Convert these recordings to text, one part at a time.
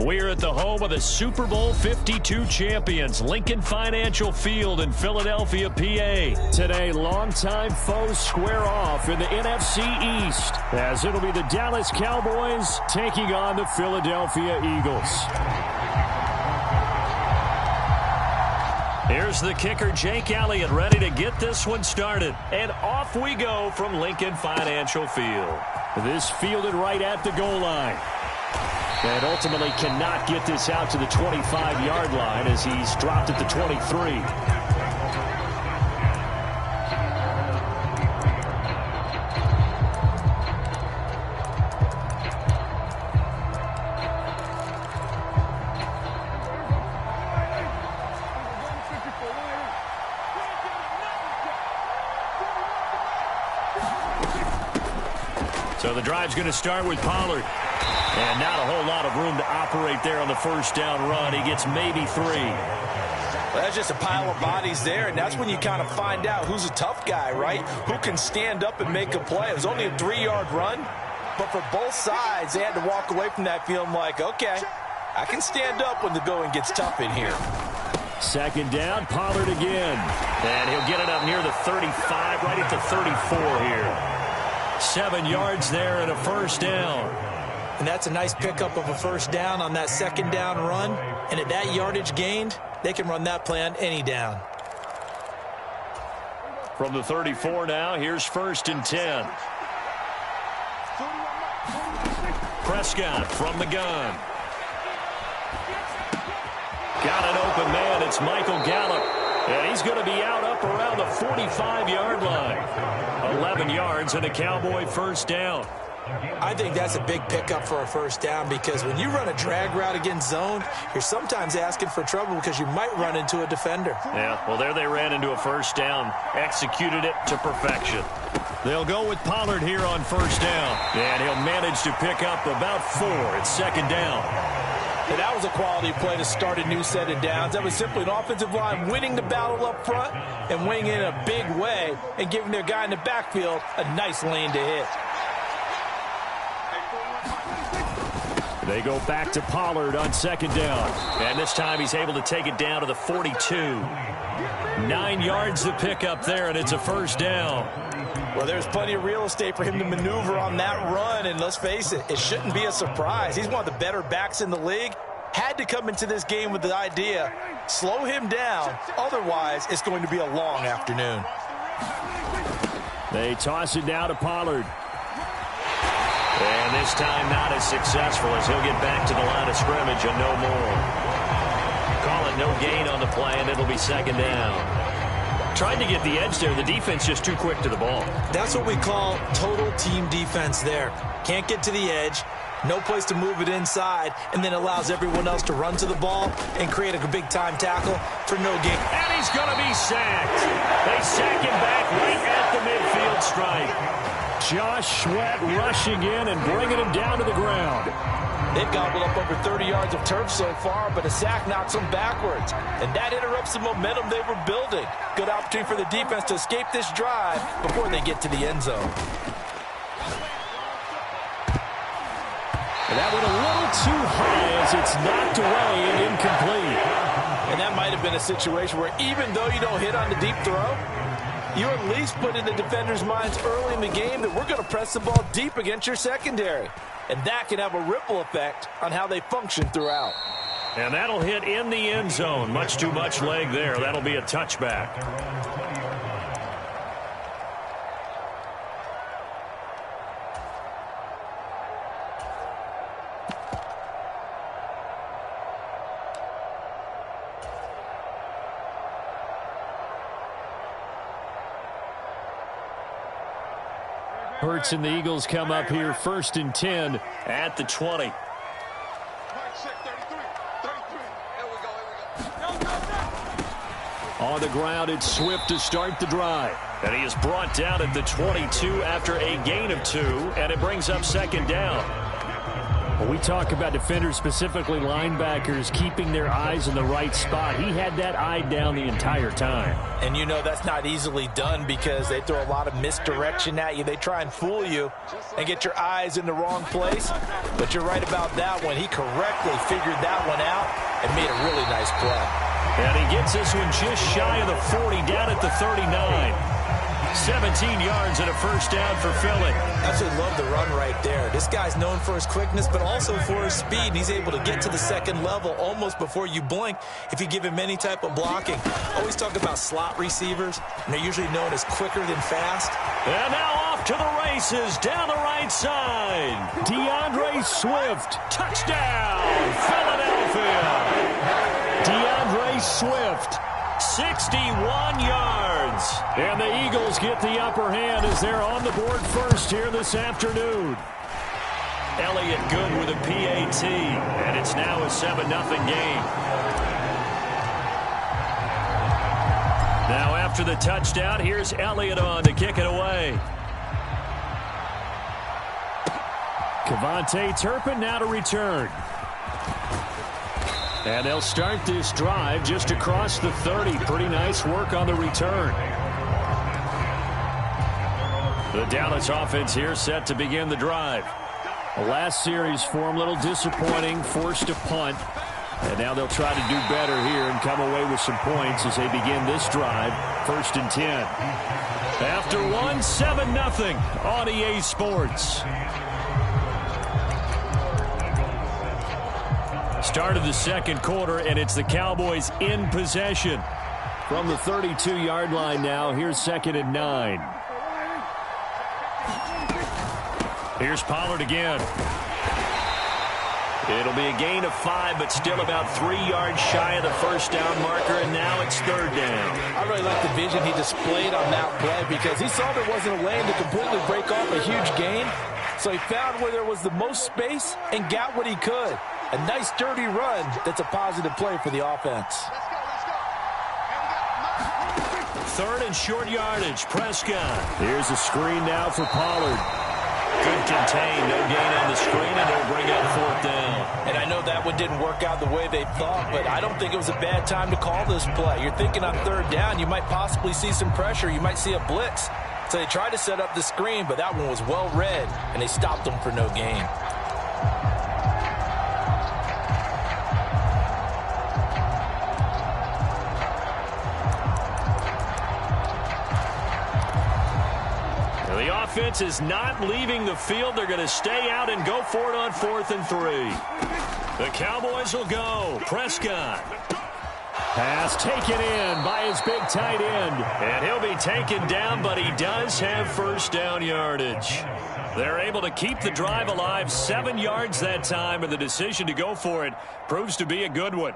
We're at the home of the Super Bowl 52 champions, Lincoln Financial Field in Philadelphia, PA. Today, longtime foes square off in the NFC East, as it'll be the Dallas Cowboys taking on the Philadelphia Eagles. Here's the kicker, Jake Elliott, ready to get this one started. And off we go from Lincoln Financial Field. This fielded right at the goal line. And ultimately cannot get this out to the 25-yard line as he's dropped at the 23. So the drive's going to start with Pollard. And not a whole lot of room to operate there on the first down run. He gets maybe 3. Well, that's just a pile of bodies there, and that's when you kind of find out who's a tough guy, right? Who can stand up and make a play. It was only a 3-yard run, but for both sides, they had to walk away from that feeling like, okay, I can stand up when the going gets tough in here. Second down, Pollard again. And he'll get it up near the 35, right at the 34 here. 7 yards there and a first down. And that's a nice pickup of a first down on that second down run. And at that yardage gained, they can run that play on any down. From the 34 now, here's 1st and 10. Prescott from the gun. Got an open man. It's Michael Gallup. And he's going to be out up around the 45-yard line. 11 yards and a Cowboy first down. I think that's a big pickup for a first down because when you run a drag route against zone, you're sometimes asking for trouble because you might run into a defender. Yeah, well, there they ran into a first down, executed it to perfection. They'll go with Pollard here on first down, and he'll manage to pick up about 4. It's second down. And that was a quality play to start a new set of downs. That was simply an offensive line winning the battle up front and winning in a big way and giving their guy in the backfield a nice lane to hit. They go back to Pollard on second down. And this time he's able to take it down to the 42. 9 yards to pick up there, and it's a first down. Well, there's plenty of real estate for him to maneuver on that run, and let's face it, it shouldn't be a surprise. He's one of the better backs in the league. Had to come into this game with the idea, slow him down, otherwise it's going to be a long afternoon. They toss it now to Pollard. And this time not as successful as he'll get back to the line of scrimmage and no more. Call it no gain on the play, and it'll be second down. Tried to get the edge there. The defense just too quick to the ball. That's what we call total team defense there. Can't get to the edge, no place to move it inside, and then allows everyone else to run to the ball and create a big-time tackle for no gain. And he's going to be sacked. They sack him back right at the midfield stripe. Josh Sweat rushing in and bringing him down to the ground. They've gobbled up over 30 yards of turf so far, but a sack knocks them backwards. And that interrupts the momentum they were building. Good opportunity for the defense to escape this drive before they get to the end zone. And that went a little too high as it's knocked away and incomplete. And that might have been a situation where even though you don't hit on the deep throw, you at least put in the defenders' minds early in the game that we're going to press the ball deep against your secondary. And that can have a ripple effect on how they function throughout. And that'll hit in the end zone. Much too much leg there. That'll be a touchback. Hurts and the Eagles come up here 1st and 10 at the 20. On the ground, it's Swift to start the drive. And he is brought down at the 22 after a gain of 2, and it brings up second down. When we talk about defenders, specifically linebackers, keeping their eyes in the right spot, he had that eye down the entire time. And you know that's not easily done because they throw a lot of misdirection at you. They try and fool you and get your eyes in the wrong place. But you're right about that one. He correctly figured that one out and made a really nice play. And he gets this one just shy of the 40, down at the 39. 17 yards and a first down for Philly. Absolutely love the run right there. This guy's known for his quickness, but also for his speed. And he's able to get to the second level almost before you blink if you give him any type of blocking. Always talk about slot receivers, and they're usually known as quicker than fast. And now off to the races down the right side. DeAndre Swift, touchdown, Philadelphia. DeAndre Swift, 61 yards. And the Eagles get the upper hand as they're on the board first here this afternoon. Elliott good with a PAT, and it's now a 7-0 game. Now after the touchdown, here's Elliott on to kick it away. Kevontae Turpin now to return. And they'll start this drive just across the 30. Pretty nice work on the return. The Dallas offense here set to begin the drive. The last series for them, a little disappointing, forced to punt. And now they'll try to do better here and come away with some points as they begin this drive, 1st and 10. After one, 7-0 on EA Sports. Start of the second quarter, and it's the Cowboys in possession. From the 32-yard line now, here's 2nd and 9. Here's Pollard again. It'll be a gain of 5, but still about 3 yards shy of the first down marker, and now it's 3rd down. I really like the vision he displayed on that play because he saw there wasn't a lane to completely break off a huge gain. So he found where there was the most space and got what he could. A nice, dirty run that's a positive play for the offense. 3rd and short yardage, Prescott. Here's a screen now for Pollard. Good contain, no gain on the screen, and they'll bring up 4th down. And I know that one didn't work out the way they thought, but I don't think it was a bad time to call this play. You're thinking on 3rd down, you might possibly see some pressure. You might see a blitz. So they tried to set up the screen, but that one was well read, and they stopped them for no gain. The offense is not leaving the field. They're going to stay out and go for it on 4th and 3. The Cowboys will go. Prescott. Pass taken in by his big tight end. And he'll be taken down, but he does have first down yardage. They're able to keep the drive alive, 7 yards that time, and the decision to go for it proves to be a good one.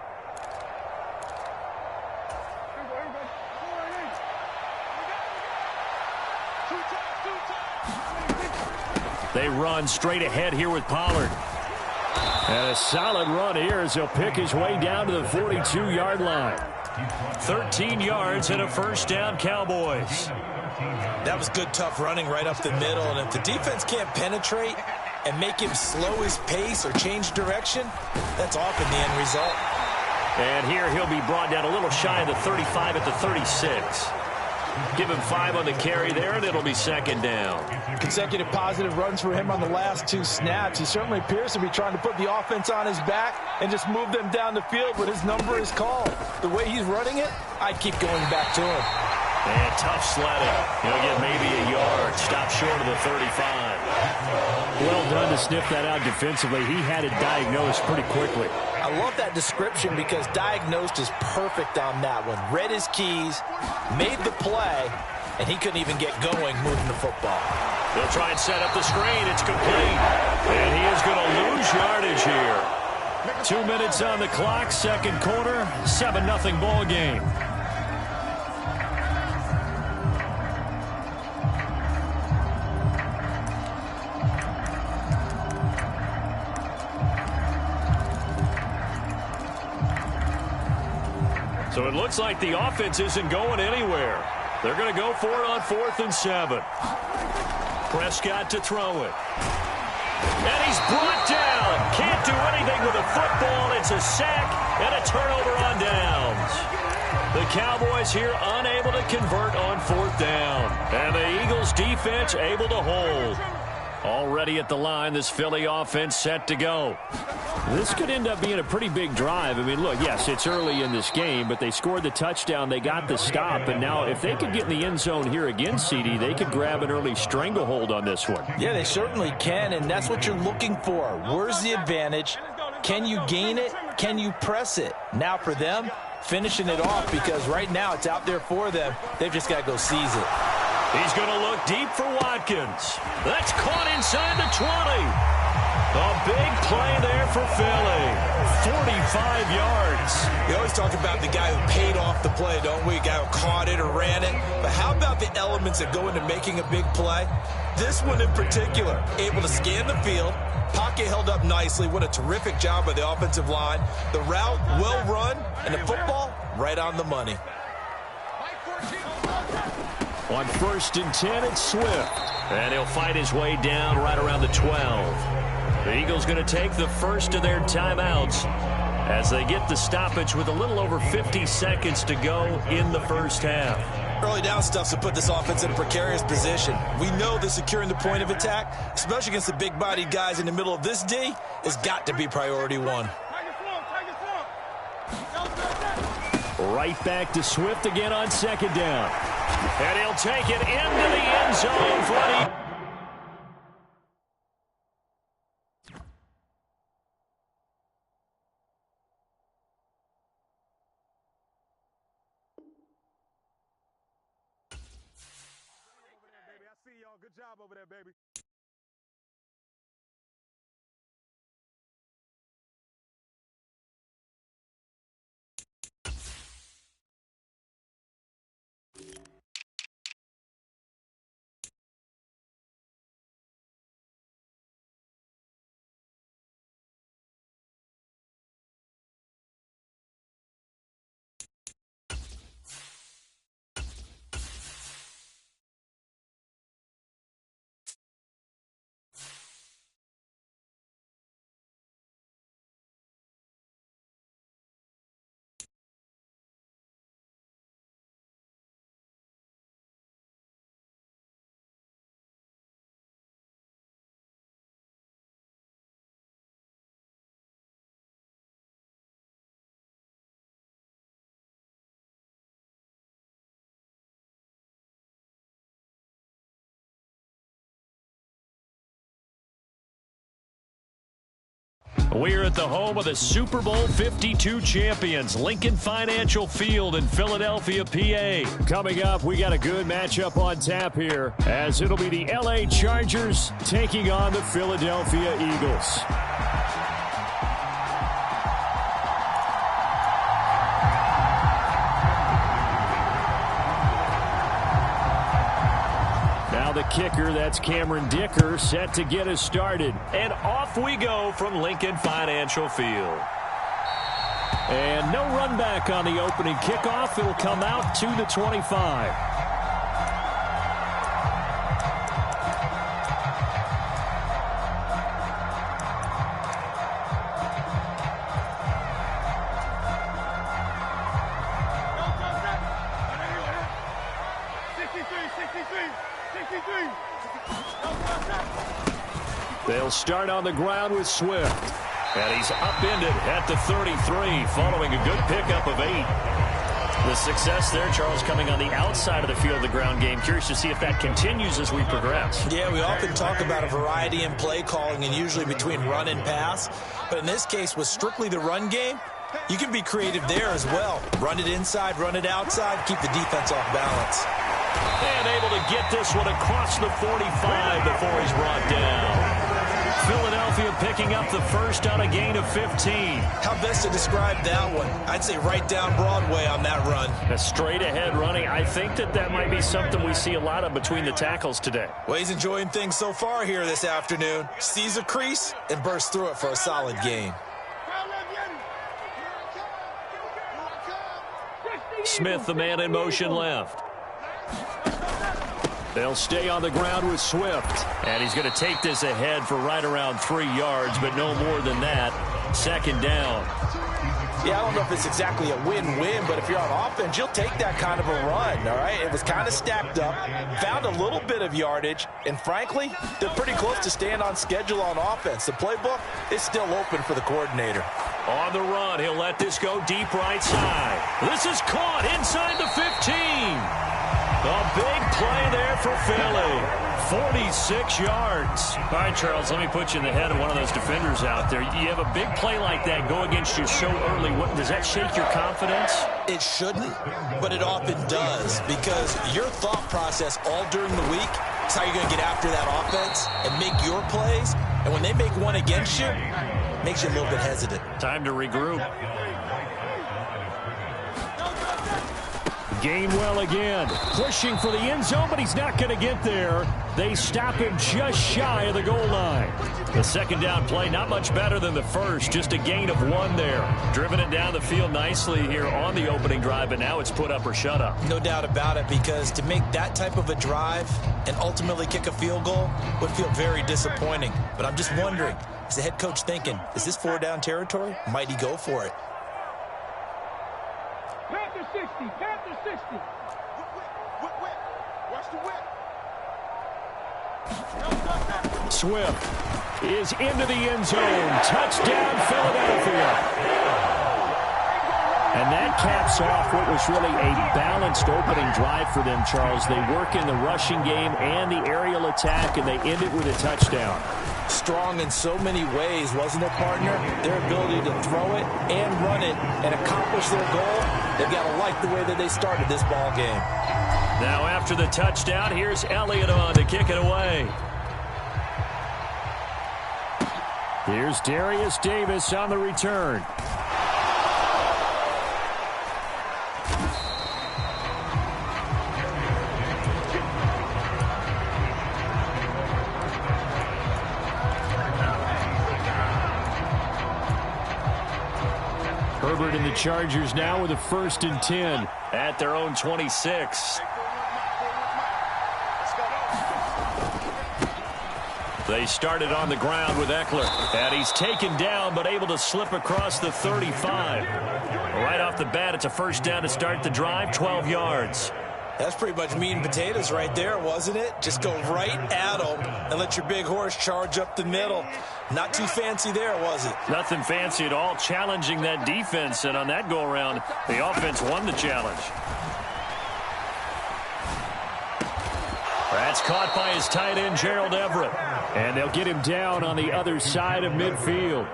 They run straight ahead here with Pollard. And a solid run here as he'll pick his way down to the 42-yard line. 13 yards and a first down, Cowboys. That was good, tough running right up the middle. And if the defense can't penetrate and make him slow his pace or change direction, that's often the end result. And here he'll be brought down a little shy of the 35 at the 36. Give him 5 on the carry there, and it'll be 2nd down. Consecutive positive runs for him on the last 2 snaps. He certainly appears to be trying to put the offense on his back and just move them down the field, but his number is called. The way he's running it, I'd keep going back to him. And tough sledding. He'll get maybe a yard. Stop short of the 35. Well done to sniff that out defensively. He had it diagnosed pretty quickly. I love that description because diagnosed is perfect on that one. Read his keys, made the play, and he couldn't even get going moving the football. They'll try and set up the screen. It's complete. And he is going to lose yardage here. 2 minutes on the clock, second quarter, 7-0 ball game. So it looks like the offense isn't going anywhere. They're going to go for it on 4th and 7. Prescott to throw it. And he's brought down. Can't do anything with a football. It's a sack and a turnover on downs. The Cowboys here unable to convert on 4th down. And the Eagles defense able to hold. Already at the line, this Philly offense set to go. This could end up being a pretty big drive. I mean, look, yes, it's early in this game, but they scored the touchdown. They got the stop. And now if they could get in the end zone here again, CD, they could grab an early stranglehold on this one. Yeah, they certainly can, and that's what you're looking for. Where's the advantage? Can you gain it? Can you press it? Now for them, finishing it off, because right now it's out there for them. They've just got to go seize it. He's going to look deep for Watkins. That's caught inside the 20. A big play there for Philly. 45 yards. We always talk about the guy who paid off the play, don't we? A guy who caught it or ran it. But how about the elements that go into making a big play? This one in particular, able to scan the field. Pocket held up nicely. What a terrific job by the offensive line. The route, well run, and the football, right on the money. On 1st and 10, it's Swift. And he'll fight his way down right around the 12. The Eagles going to take the first of their timeouts as they get the stoppage with a little over 50 seconds to go in the first half. Early down stuff to put this offense in a precarious position. We know that securing the point of attack, especially against the big-bodied guys in the middle of this D, has got to be priority one. Right back to Swift again on 2nd down. And he'll take it into the end zone for the... Good job over there, baby. We're at the home of the Super Bowl 52 champions, Lincoln Financial Field in Philadelphia, PA. Coming up, we got a good matchup on tap here, as it'll be the LA Chargers taking on the Philadelphia Eagles. The kicker, that's Cameron Dicker, set to get us started. And off we go from Lincoln Financial Field. And no run back on the opening kickoff. It'll come out to the 25. They'll start on the ground with Swift. And he's upended at the 33 following a good pickup of 8. The success there, Charles, coming on the outside of the field of the ground game. Curious to see if that continues as we progress. Yeah, we often talk about a variety in play calling and usually between run and pass. But in this case, with strictly the run game, you can be creative there as well. Run it inside, run it outside, keep the defense off balance. And able to get this one across the 45 before he's brought down. Philadelphia picking up the first on a gain of 15. How best to describe that one? I'd say right down Broadway on that run. A straight ahead running. I think that might be something we see a lot of between the tackles today. Well, he's enjoying things so far here this afternoon. Sees a crease and bursts through it for a solid gain. Smith, the man in motion left. They'll stay on the ground with Swift. And he's going to take this ahead for right around 3 yards, but no more than that. Second down. Yeah, I don't know if it's exactly a win-win, but if you're on offense, you'll take that kind of a run, all right? It was kind of stacked up, found a little bit of yardage, and frankly, they're pretty close to staying on schedule on offense. The playbook is still open for the coordinator. On the run, he'll let this go deep right side. This is caught inside the 15. A big play there for Philly. 46 yards. All right, Charles, let me put you in the head of one of those defenders out there. You have a big play like that go against you so early. Does that shake your confidence? It shouldn't, but it often does, because your thought process all during the week is how you're going to get after that offense and make your plays. And when they make one against you, it makes you a little bit hesitant. Time to regroup. Gainwell again, pushing for the end zone, but he's not going to get there. They stop him just shy of the goal line. The second down play, not much better than the first, just a gain of 1 there. Driven it down the field nicely here on the opening drive, but now it's put up or shut up. No doubt about it, because to make that type of a drive and ultimately kick a field goal would feel very disappointing. But I'm just wondering, is the head coach thinking, is this 4-down territory? Might he go for it? Panther 60, Panther 60. Whip. Watch the whip. Swift is into the end zone. Touchdown, Philadelphia. And that caps off what was really a balanced opening drive for them, Charles. They work in the rushing game and the aerial attack, and they end it with a touchdown. Strong in so many ways, wasn't it, partner? Their ability to throw it and run it and accomplish their goal, they've got to like the way that they started this ball game. Now after the touchdown, here's Elliott on to kick it away. Here's Darius Davis on the return. Herbert and the Chargers now with a 1st and 10 at their own 26. They started on the ground with Eckler, and he's taken down but able to slip across the 35. Right off the bat, it's a 1st down to start the drive, 12 yards. That's pretty much meat and potatoes right there, wasn't it? Just go right at them and let your big horse charge up the middle. Not too fancy there, was it? Nothing fancy at all, challenging that defense, and on that go-around, the offense won the challenge. That's caught by his tight end, Gerald Everett. And they'll get him down on the other side of midfield.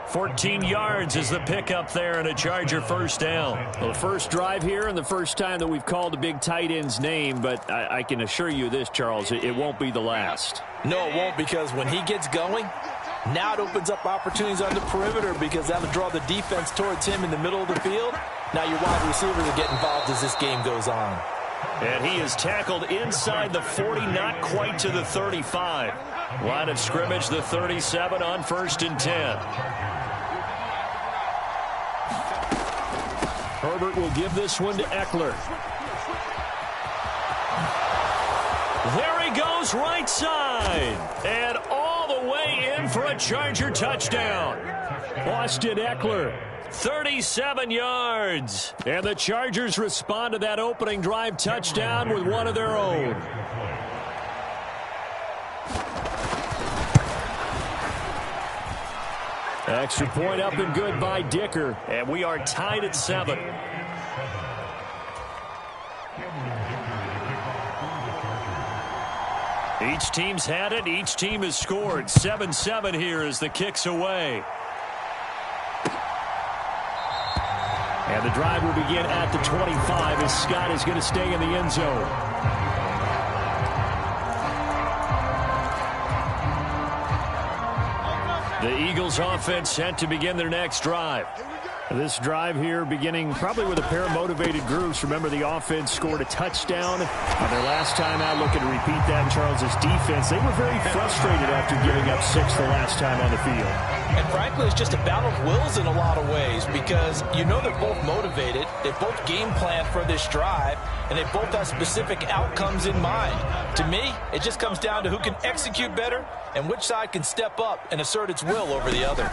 14 yards is the pickup there and a Charger 1st down. Well, the first drive here and the first time that we've called a big tight end's name, but I can assure you this, Charles, it won't be the last. No, it won't, because when he gets going, now it opens up opportunities on the perimeter, because that'll draw the defense towards him in the middle of the field. Now your wide receivers will get involved as this game goes on. And he is tackled inside the 40, not quite to the 35. Line of scrimmage, the 37 on 1st and 10. Herbert will give this one to Eckler. There he goes, right side. And all the way in for a Charger touchdown. Austin Eckler, 37 yards. And the Chargers respond to that opening drive touchdown with one of their own. Extra point up and good by Dicker. And we are tied at 7. Each team's had it. Each team has scored. 7-7 here as the kick's away. And the drive will begin at the 25 as Scott is going to stay in the end zone. The Eagles offense set to begin their next drive. This drive here beginning probably with a pair of motivated groups. Remember, the offense scored a touchdown on their last time out. Looking to repeat that in Charles' defense. They were very frustrated after giving up 6 the last time on the field. And frankly, it's just a battle of wills in a lot of ways because you know they're both motivated. They both game plan for this drive, and they both have specific outcomes in mind. To me, it just comes down to who can execute better and which side can step up and assert its will over the other.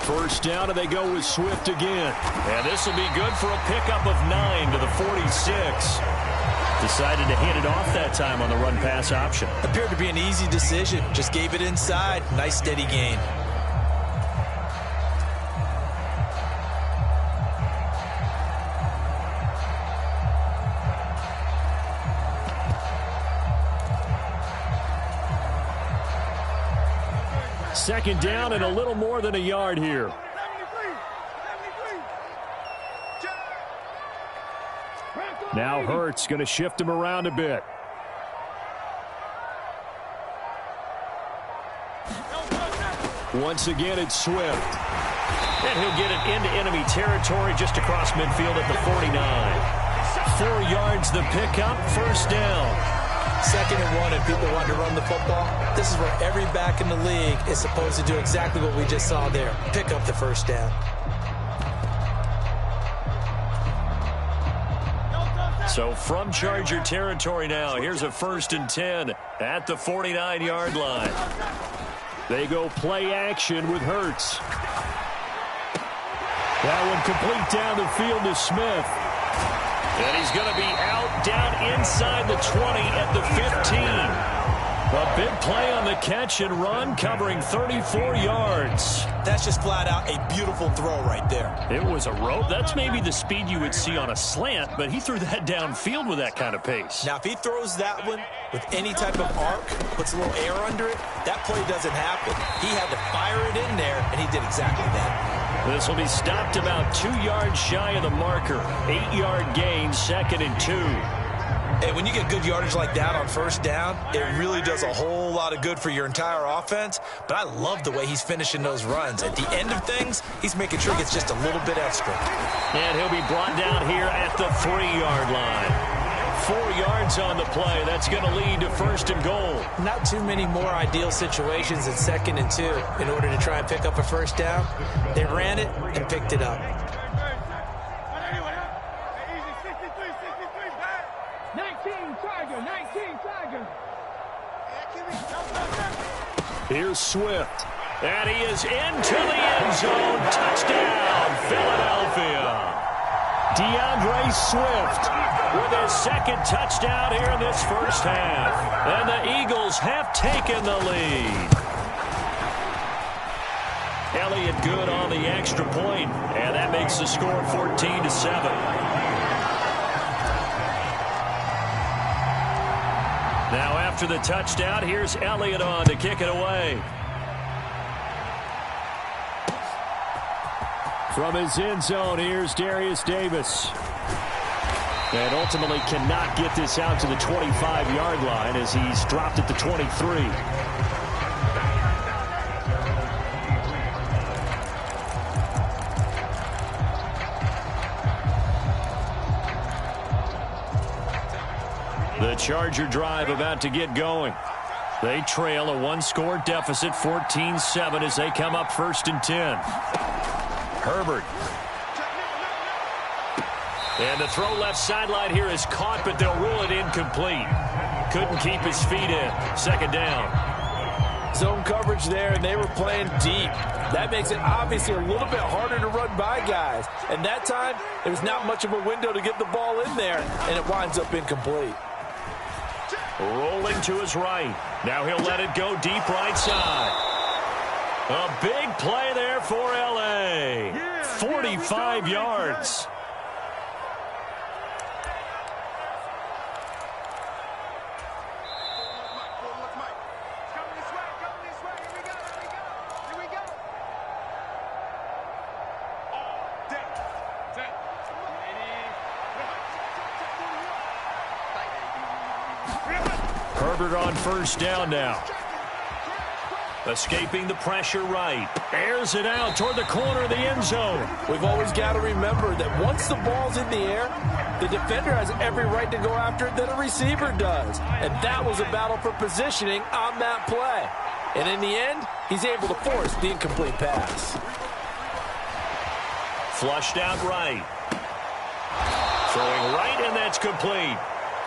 First down, and they go with Swift again. And this will be good for a pickup of 9 to the 46. Decided to hand it off that time on the run-pass option. Appeared to be an easy decision. Just gave it inside. Nice, steady gain. Second down and a little more than a yard here. Now Hurts going to shift him around a bit. Once again, it's Swift. And he'll get it into enemy territory just across midfield at the 49. 4 yards the pickup, first down. 2nd and 1 and people want to run the football. This is where every back in the league is supposed to do exactly what we just saw there. Pick up the first down. So from Charger territory now, here's a 1st and 10 at the 49-yard line. They go play action with Hurts. That one complete down the field to Smith. And he's going to be out down inside the 20 at the 15. A big play on the catch and run, covering 34 yards. That's just flat out a beautiful throw right there. It was a rope. That's maybe the speed you would see on a slant, but he threw that downfield with that kind of pace. Now, if he throws that one with any type of arc, puts a little air under it, that play doesn't happen. He had to fire it in there, and he did exactly that. This will be stopped about 2 yards shy of the marker. 8-yard gain, 2nd and 2. And when you get good yardage like that on first down, it really does a whole lot of good for your entire offense. But I love the way he's finishing those runs. At the end of things, he's making sure he gets just a little bit extra. And he'll be brought down here at the 3-yard line. 4 yards on the play. That's going to lead to 1st and goal. Not too many more ideal situations than 2nd and 2 in order to try and pick up a first down. They ran it and picked it up. 19 Tiger. Here's Swift. And he is into the end zone. Touchdown, Philadelphia. DeAndre Swift with his 2nd touchdown here in this first half. And the Eagles have taken the lead. Elliott good on the extra point, and that makes the score 14-7. Now after the touchdown, here's Elliott on to kick it away. From his end zone, here's Darius Davis. And ultimately cannot get this out to the 25-yard line as he's dropped at the 23. The Charger drive about to get going. They trail a 1-score deficit, 14-7, as they come up 1st and 10. Herbert. And the throw left sideline here is caught, but they'll rule it incomplete. Couldn't keep his feet in. 2nd down. Zone coverage there, and they were playing deep. That makes it obviously a little bit harder to run by guys. And that time, there was not much of a window to get the ball in there, and it winds up incomplete. Rolling to his right. Now he'll let it go deep right side. A big play there for L.A. 45 yards. Herbert on 1st down now. Escaping the pressure right. Airs it out toward the corner of the end zone. We've always got to remember that once the ball's in the air, the defender has every right to go after it that a receiver does. And that was a battle for positioning on that play. And in the end, he's able to force the incomplete pass. Flushed out right. Throwing right, and that's complete.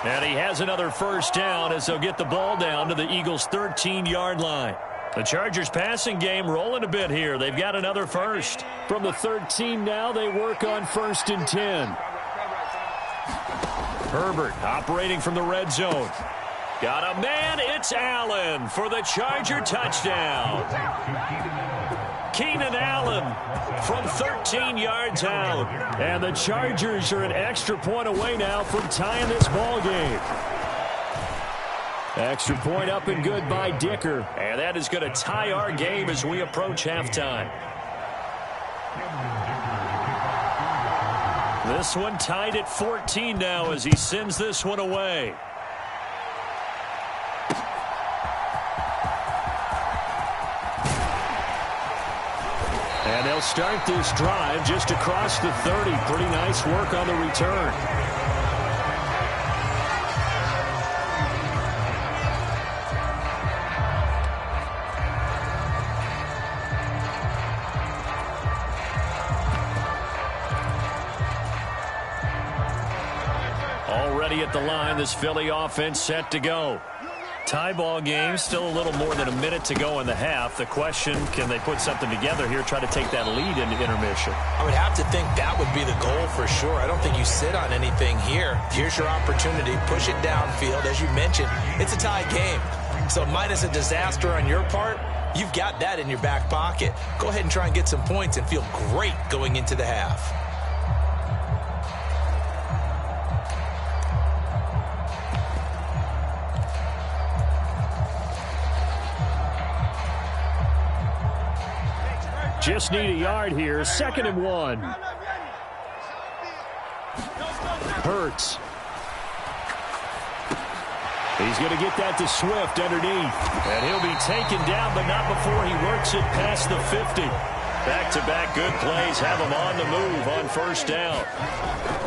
And he has another first down as they'll get the ball down to the Eagles' 13-yard line. The Chargers passing game rolling a bit here. They've got another first. From the 13 now, they work on 1st and 10. Herbert operating from the red zone. Got a man. It's Allen for the Charger touchdown. Keenan Allen from 13 yards out. And the Chargers are an extra point away now from tying this ball game. Extra point up and good by Dicker. And that is going to tie our game as we approach halftime. This one tied at 14 now as he sends this one away. And they'll start this drive just across the 30. Pretty nice work on the return. Already at the line, this Philly offense set to go. Tie ball game, still a little more than a minute to go in the half. The question, can they put something together here, try to take that lead into intermission? I would have to think that would be the goal for sure. I don't think you sit on anything here. Here's your opportunity. Push it downfield. As you mentioned, it's a tie game. So minus a disaster on your part, you've got that in your back pocket. Go ahead and try and get some points and feel great going into the half. Just need a yard here. 2nd and 1. Hurts. He's going to get that to Swift underneath. And he'll be taken down, but not before he works it past the 50. Back-to-back good plays have him on the move on 1st down.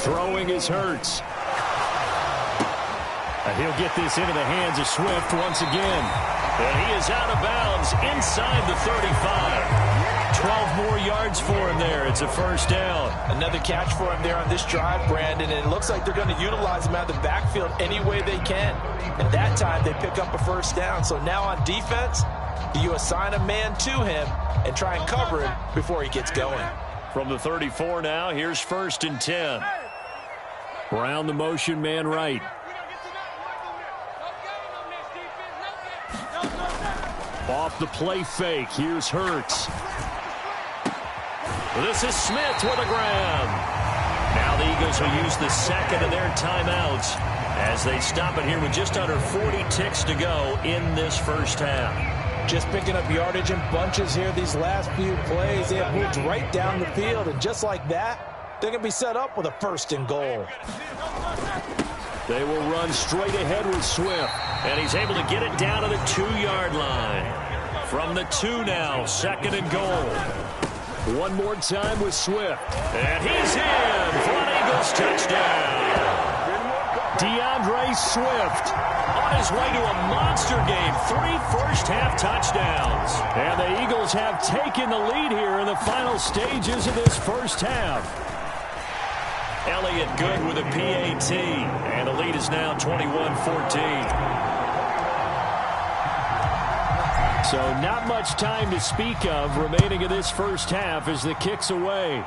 Throwing is Hurts. And he'll get this into the hands of Swift once again. And he is out of bounds inside the 35. 12 more yards for him there. It's a 1st down. Another catch for him there on this drive, Brandon, and it looks like they're going to utilize him out of the backfield any way they can. And that time they pick up a 1st down. So now on defense, you assign a man to him and try and cover him before he gets going. From the 34 now, here's 1st and 10. Brown the motion man right. Off the play fake, here's Hurts. This is Smith with a grab. Now the Eagles will use the 2nd of their timeouts as they stop it here with just under 40 ticks to go in this 1st half. Just picking up yardage in bunches here these last few plays. They have moved right down the field, and just like that, they're going to be set up with a 1st and goal. They will run straight ahead with Swift, and he's able to get it down to the 2-yard line. From the 2 now, 2nd and goal. One more time with Swift. And he's in for an Eagles touchdown. DeAndre Swift on his way to a monster game. 3 first-half touchdowns. And the Eagles have taken the lead here in the final stages of this 1st half. Elliott good with a PAT. And the lead is now 21-14. So not much time to speak of remaining in this 1st half as the kick's away.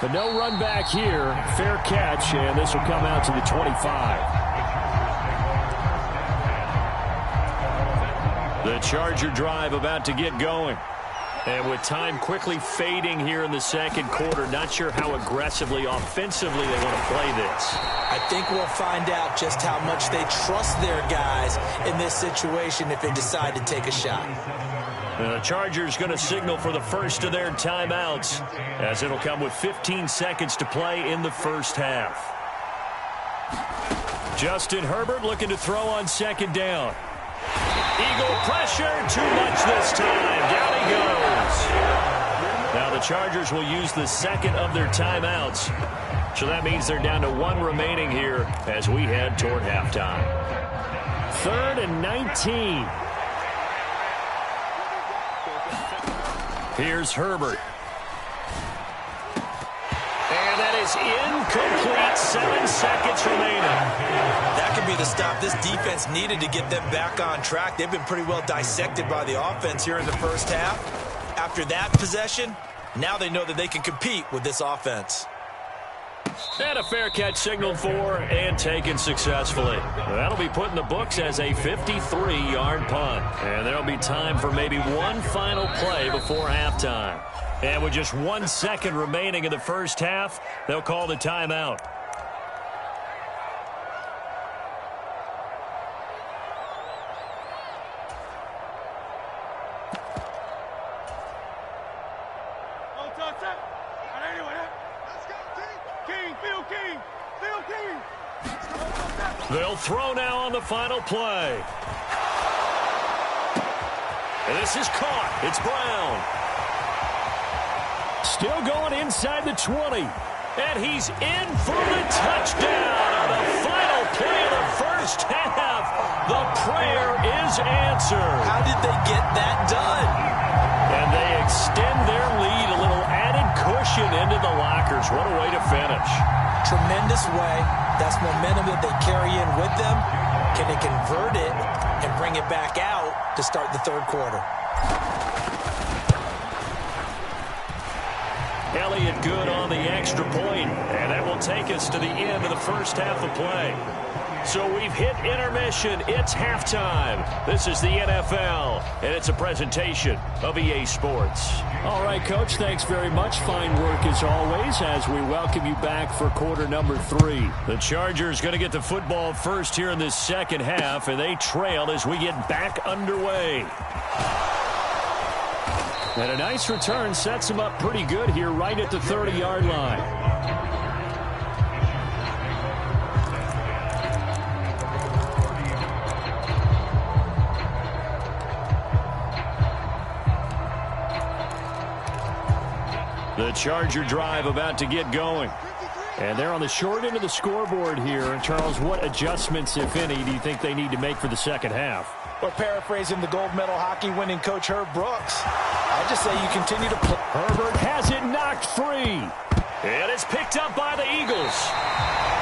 But no run back here. Fair catch, and this will come out to the 25. The Charger drive about to get going. And with time quickly fading here in the 2nd quarter, not sure how aggressively, offensively they want to play this. I think we'll find out just how much they trust their guys in this situation if they decide to take a shot. The Chargers going to signal for the 1st of their timeouts as it'll come with 15 seconds to play in the 1st half. Justin Herbert looking to throw on 2nd down. Eagle pressure, too much this time. Down he goes. Now the Chargers will use the second of their timeouts. So that means they're down to 1 remaining here as we head toward halftime. 3rd and 19. Here's Herbert. And that is incomplete. 7 seconds remaining. That could be the stop this defense needed to get them back on track. They've been pretty well dissected by the offense here in the first half. After that possession, now they know that they can compete with this offense. And a fair catch signaled for and taken successfully. That'll be put in the books as a 53-yard punt. And there'll be time for maybe one final play before halftime. And with just 1 second remaining in the first half, they'll call the timeout. They'll throw now on the final play. And this is caught. It's Brown. Still going inside the 20. And he's in for the touchdown on the final play of the first half. The prayer is answered. How did they get that done? And they extend their lead, a little added cushion into the lockers. What a way to finish. Tremendous way. That's momentum that they carry in with them. Can they convert it and bring it back out to start the third quarter? Elliott good on the extra point, and that will take us to the end of the first half of play. So we've hit intermission. It's halftime. This is the NFL, and it's a presentation of EA Sports. All right, Coach, thanks very much. Fine work as always as we welcome you back for quarter number 3. The Chargers going to get the football first here in this second half, and they trail as we get back underway. And a nice return sets them up pretty good here right at the 30-yard line. The Charger drive about to get going. And they're on the short end of the scoreboard here. Charles, what adjustments, if any, do you think they need to make for the second half? Well, paraphrasing the gold medal hockey winning coach Herb Brooks, I just say you continue to play. Herbert has it knocked free. And it's picked up by the Eagles.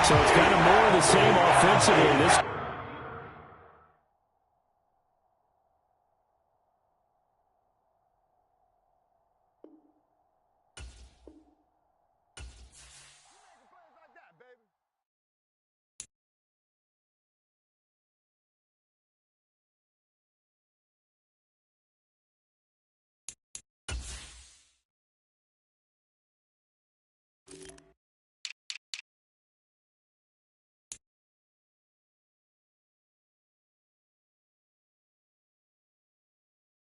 So it's kind of more of the same offensively. This